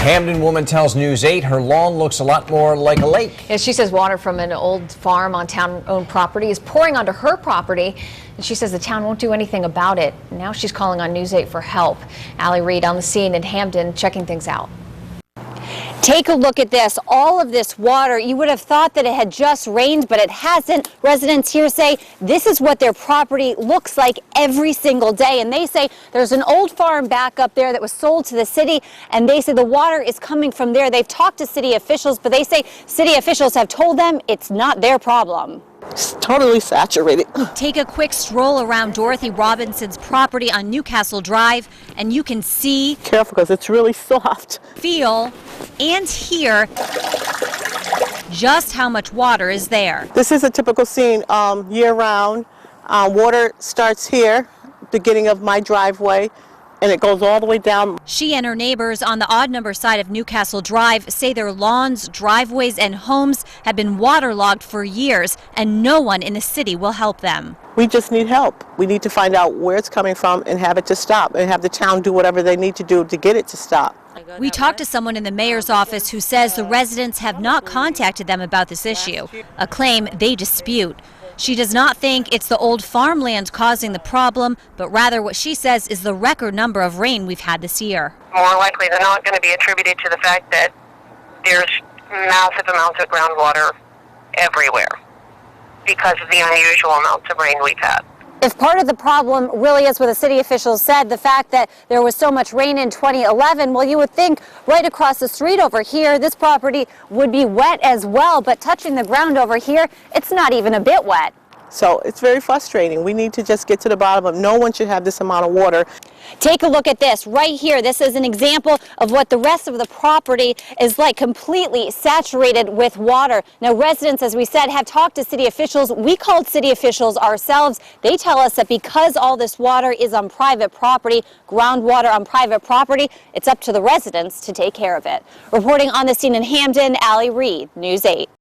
Hamden woman tells News 8 her lawn looks a lot more like a lake. Yeah, she says water from an old farm on town-owned property is pouring onto her property, and she says the town won't do anything about it. Now she's calling on News 8 for help. Allie Reed on the scene in Hamden checking things out. Take a look at this. All of this water, you would have thought that it had just rained, but it hasn't. Residents here say this is what their property looks like every single day. And they say there's an old farm back up there that was sold to the city, and they say the water is coming from there. They've talked to city officials, but they say city officials have told them it's not their problem. It's totally saturated. Take a quick stroll around Dorothy Robinson's property on Newcastle Drive, and you can see, Careful, because it's really soft. feel, and hear just how much water is there. This is a typical scene year-round. Water starts here, beginning of my driveway, and it goes all the way down. She and her neighbors on the odd number side of Newcastle Drive say their lawns, driveways, and homes have been waterlogged for years, and no one in the city will help them. We just need help. We need to find out where it's coming from and have it to stop, and have the town do whatever they need to do to get it to stop. We talked to someone in the mayor's office who says the residents have not contacted them about this issue, a claim they dispute. She does not think it's the old farmland causing the problem, but rather what she says is the record number of rain we've had this year. More likely than not going to be attributed to the fact that there's massive amounts of groundwater everywhere because of the unusual amounts of rain we've had. If part of the problem really is what the city officials said, the fact that there was so much rain in 2011, well, you would think right across the street over here, this property would be wet as well, but touching the ground over here, it's not even a bit wet. So it's very frustrating. We need to just get to the bottom of no one should have this amount of water. Take a look at this right here. This is an example of what the rest of the property is like, completely saturated with water. Now, residents, as we said, have talked to city officials. We called city officials ourselves. They tell us that because all this water is on private property, groundwater on private property, it's up to the residents to take care of it. Reporting on the scene in Hamden, Allie Reed, News 8.